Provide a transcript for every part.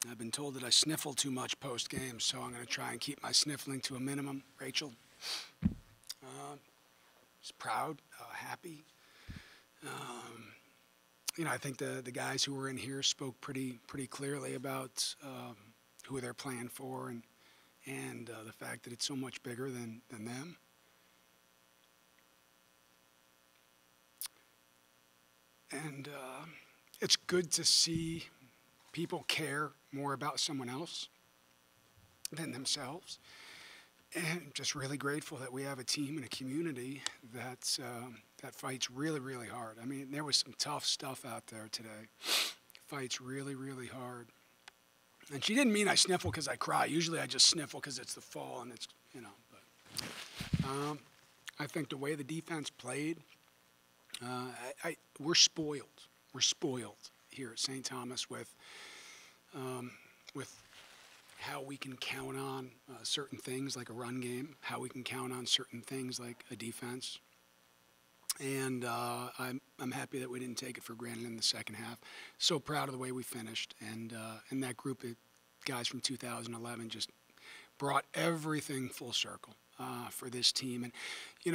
I've been told that I sniffle too much post-game, so I'm going to try and keep my sniffling to a minimum. Rachel, just proud, happy. I think the guys who were in here spoke pretty clearly about who they're playing for and the fact that it's so much bigger than them. And it's good to see people care more about someone else than themselves. And I'm just really grateful that we have a team and a community that fights really hard. I mean, there was some tough stuff out there today. Fights really hard. And she didn't mean I sniffle because I cry. Usually I just sniffle because it's the fall and it's, But I think the way the defense played, we're spoiled. We're spoiled here at St. Thomas with how we can count on certain things like a run game, how we can count on certain things like a defense. And I'm happy that we didn't take it for granted in the second half. So proud of the way we finished. And that group of guys from 2011 just brought everything full circle for this team. And,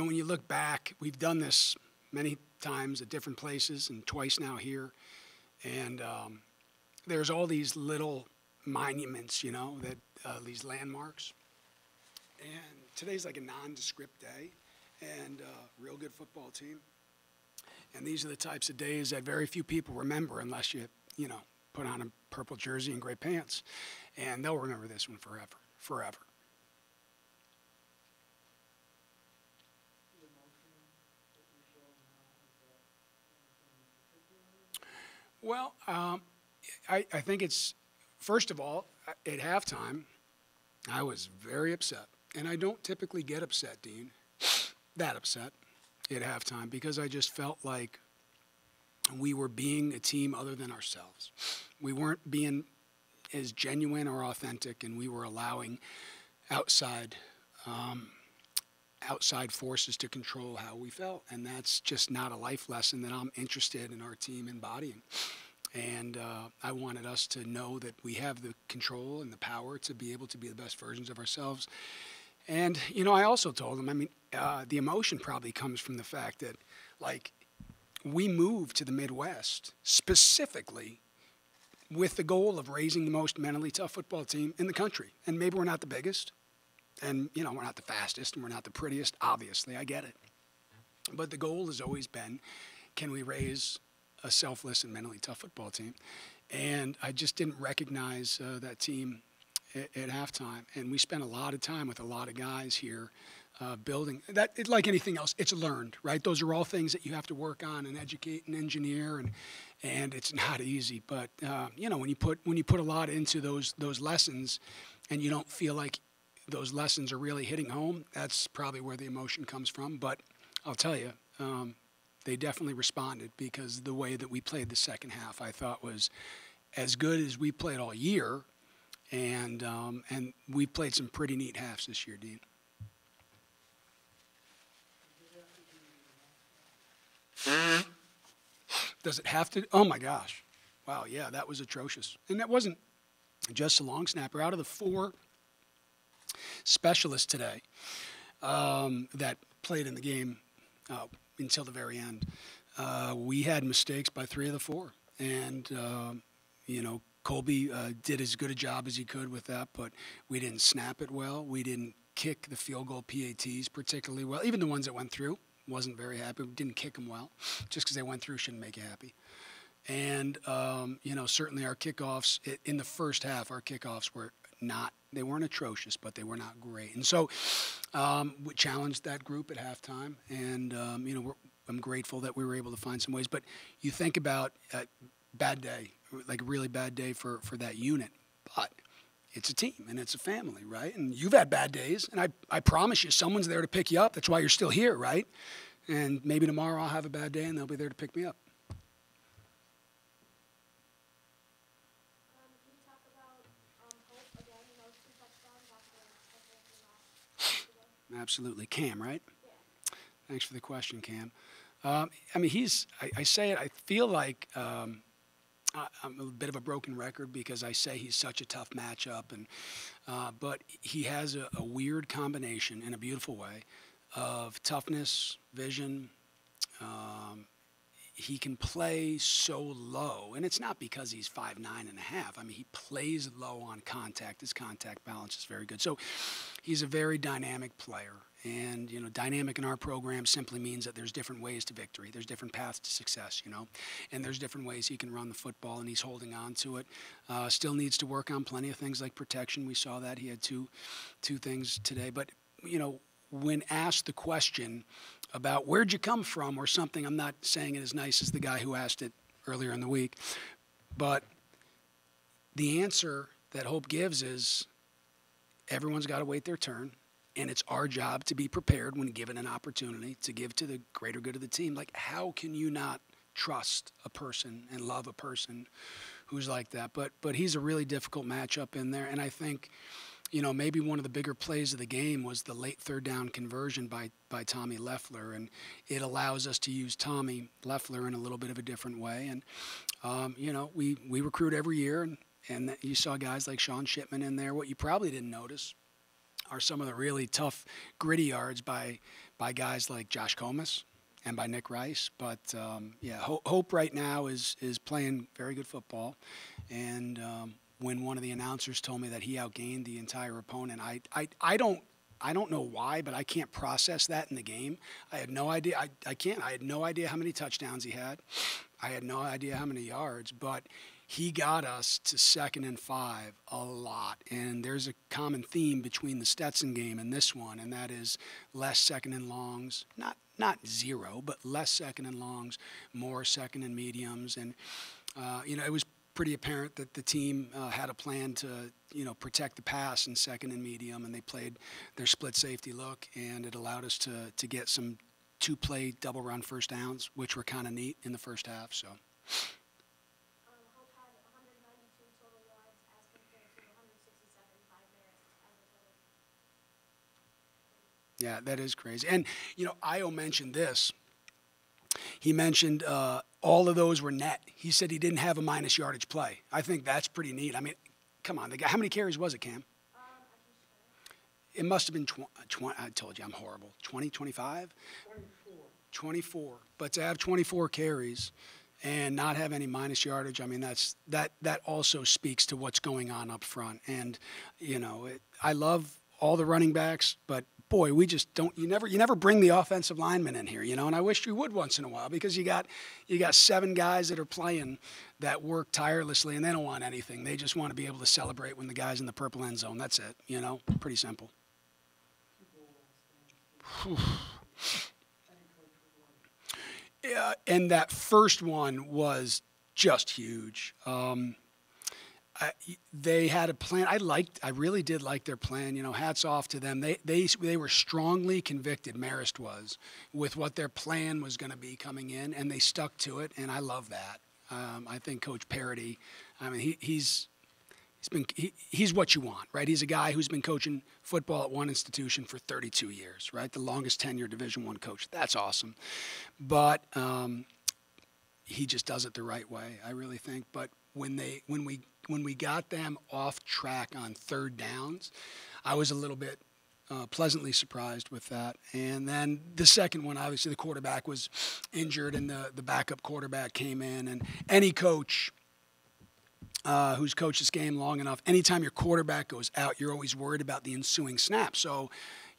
when you look back, we've done this many times at different places and twice now here. And there's all these little monuments, that these landmarks. And today's like a nondescript day and a real good football team. And these are the types of days that very few people remember unless you put on a purple jersey and gray pants. And they'll remember this one forever. Well, I think it's, first of all, at halftime, I was very upset. And I don't typically get upset, Dean, that upset at halftime, because I just felt like we were being a team other than ourselves. We weren't being as genuine or authentic, and we were allowing outside forces to control how we felt. And that's just not a life lesson that I'm interested in our team embodying. And I wanted us to know that we have the control and the power to be able to be the best versions of ourselves. And, I also told them, the emotion probably comes from the fact that, we moved to the Midwest specifically with the goal of raising the most mentally tough football team in the country. And maybe we're not the biggest, and, we're not the fastest, and we're not the prettiest, obviously, I get it. But the goal has always been, can we raise a selfless and mentally tough football team? And I just didn't recognize that team at halftime. And we spent a lot of time with a lot of guys here building that. Like anything else, it's learned, right? Those are all things that you have to work on and educate and engineer, and it's not easy. But when you put a lot into those lessons, and you don't feel like those lessons are really hitting home, that's probably where the emotion comes from. But I'll tell you, they definitely responded, because the way that we played the second half, I thought, was as good as we played all year, and we played some pretty neat halves this year, Dean. Does it have to? Oh my gosh! Wow, yeah, that was atrocious, and that wasn't just a long snapper. Out of the 4 specialists today that played in the game until the very end, we had mistakes by 3 of the 4. And, Colby did as good a job as he could with that, but we didn't snap it well. We didn't kick the field goal PATs particularly well. Even the ones that went through, wasn't very happy. We didn't kick them well. Just because they went through shouldn't make you happy. And, certainly our kickoffs, in the first half, our kickoffs they weren't atrocious, but they were not great. And so we challenged that group at halftime, and, I'm grateful that we were able to find some ways. But you think about a bad day, like a really bad day for that unit. But it's a team, and it's a family, right? And you've had bad days, and I promise you someone's there to pick you up. That's why you're still here, right? And maybe tomorrow I'll have a bad day, and they'll be there to pick me up. Absolutely. Cam, right? Yeah. Thanks for the question, Cam. I say it, I feel like I'm a bit of a broken record because I say he's such a tough matchup, and but he has a weird combination in a beautiful way of toughness, vision. Um, he can play so low, and it's not because he's 5'9.5". I mean, he plays low on contact. His contact balance is very good. So he's a very dynamic player. And, dynamic in our program simply means that there's different ways to victory. There's different paths to success, and there's different ways he can run the football, and he's holding on to it. Still needs to work on plenty of things like protection. We saw that. He had two things today. But, when asked the question about where'd you come from or something, I'm not saying it as nice as the guy who asked it earlier in the week, but the answer that Hope gives is everyone's got to wait their turn, and it's our job to be prepared when given an opportunity to give to the greater good of the team. Like, how can you not trust a person and love a person who's like that? But he's a really difficult matchup in there, and I think maybe one of the bigger plays of the game was the late third down conversion by Tommy Leffler, and it allows us to use Tommy Leffler in a little bit of a different way. And we recruit every year, and you saw guys like Sean Shipman in there. What you probably didn't notice are some of the really tough, gritty yards by guys like Josh Comas and by Nick Rice. But Hope right now is playing very good football, and when one of the announcers told me that he outgained the entire opponent, I don't know why, but I can't process that in the game. I had no idea. I can't. I had no idea how many touchdowns he had. I had no idea how many yards, but he got us to 2nd and 5 a lot. And there's a common theme between the Stetson game and this one, and that is less 2nd and longs. Not zero, but less 2nd and longs, more 2nd and mediums. And it was pretty apparent that the team had a plan to, protect the pass in 2nd and medium, and they played their split safety look, and it allowed us to get some 2-play double run first downs, which were kind of neat in the first half. So. Hope had 192 total yards as compared to 167 by Marist as a total. Yeah, that is crazy. And, Io mentioned this. He mentioned all of those were net. He said he didn't have a minus yardage play. I think that's pretty neat. I mean, come on. How many carries was it, Cam? It must have been 20. I told you I'm horrible. 20, 25? 24. But to have 24 carries and not have any minus yardage, I mean, that also speaks to what's going on up front. And, I love all the running backs, but boy, we just don't. You never bring the offensive linemen in here, and I wish you would once in a while, because you got 7 guys that are playing that work tirelessly, and they don't want anything. They just want to be able to celebrate when the guy's in the purple end zone. That's it, pretty simple. Yeah, and that first one was just huge. They had a plan. I really did like their plan. Hats off to them. They were strongly convicted, Marist was, with what their plan was going to be coming in, and they stuck to it. And I love that. I think Coach Parody, I mean, he's what you want, right? He's a guy who's been coaching football at one institution for 32 years, right? The longest tenured Division I coach. That's awesome. But he just does it the right way, I really think. But when we got them off track on third downs, I was a little bit pleasantly surprised with that. And then the second one, obviously the quarterback was injured, and the backup quarterback came in. And any coach who's coached this game long enough, anytime your quarterback goes out, you're always worried about the ensuing snap. So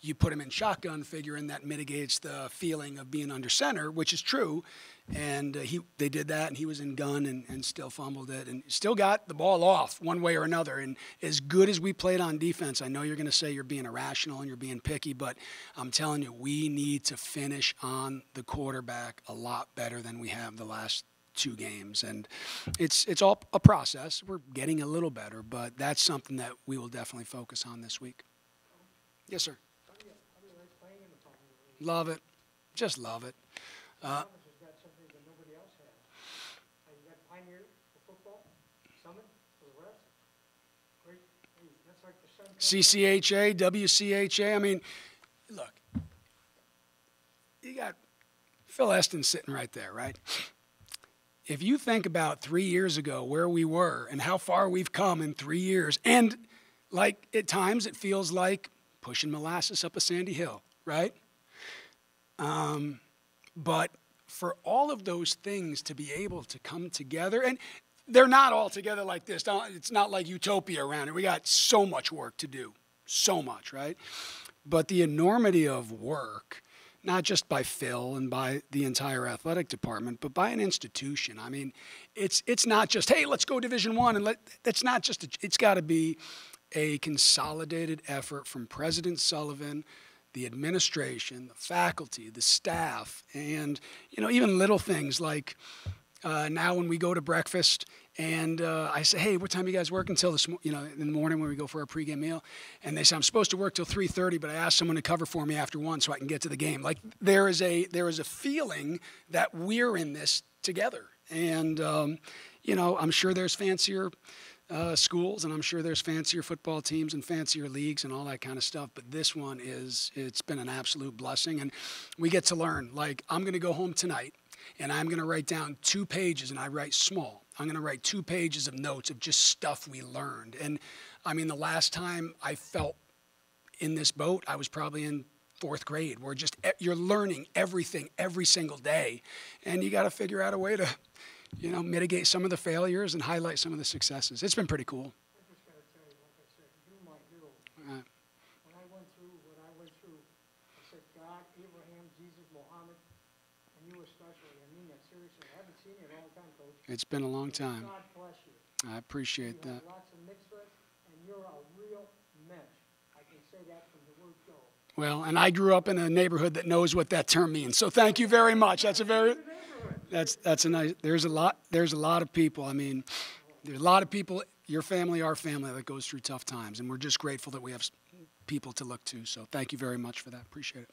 you put him in shotgun, figuring that mitigates the feeling of being under center, which is true. And they did that, and he was in gun and still fumbled it and still got the ball off one way or another. And as good as we played on defense, I know you're going to say you're being irrational and you're being picky, but I'm telling you, we need to finish on the quarterback a lot better than we have the last 2 games. And it's all a process. We're getting a little better, but that's something that we will definitely focus on this week. Yes, sir. How do you like playing in the Pioneer League? Love it. Just love it. Summit has got something that nobody else has. You got Pioneer for football, Summit for the rest. Great. That's like the sun. CCHA, WCHA. I mean, look, you got Phil Eston sitting right there, right? if you think about 3 years ago where we were and how far we've come in 3 years, and like at times it feels like pushing molasses up a sandy hill, right? But for all of those things to be able to come together, and they're not all together like this. It's not like utopia around it. We got so much work to do, so much, right? But the enormity of work, not just by Phil and by the entire athletic department, but by an institution. I mean, it's not just, hey, let's go Division I, and it's not just. It's got to be a consolidated effort from President Sullivan, the administration, the faculty, the staff, and even little things like now when we go to breakfast and I say, hey, what time are you guys working till this in the morning when we go for our pregame meal? And they say, I'm supposed to work till 3:30, but I asked someone to cover for me after 1 so I can get to the game. Like there is a feeling that we're in this together. And, I'm sure there's fancier schools, and I'm sure there's fancier football teams and fancier leagues and all that kind of stuff. But this one it's been an absolute blessing. And we get to learn. Like, I'm going to go home tonight, and I'm going to write down 2 pages, and I write small. I'm going to write 2 pages of notes of just stuff we learned. And, I mean, the last time I felt in this boat, I was probably in 4th grade, where you're learning everything every single day. And you got to figure out a way to mitigate some of the failures and highlight some of the successes. It's been pretty cool. I just got to tell you, like I said, you're my hero. When I went through what I went through, I said, God, Abraham, Jesus, Muhammad, and you especially. I mean that seriously. I haven't seen you in a long time, Coach. It's been a long time. God bless you. I appreciate You that. have lots of mitzvahs, and you're a real mensch. I can say that from the word go. Well, and I grew up in a neighborhood that knows what that term means. So thank you very much. That's a nice. There's a lot of people. I mean, there's a lot of people. Your family, our family, that goes through tough times, and we're just grateful that we have people to look to. So thank you very much for that. Appreciate it.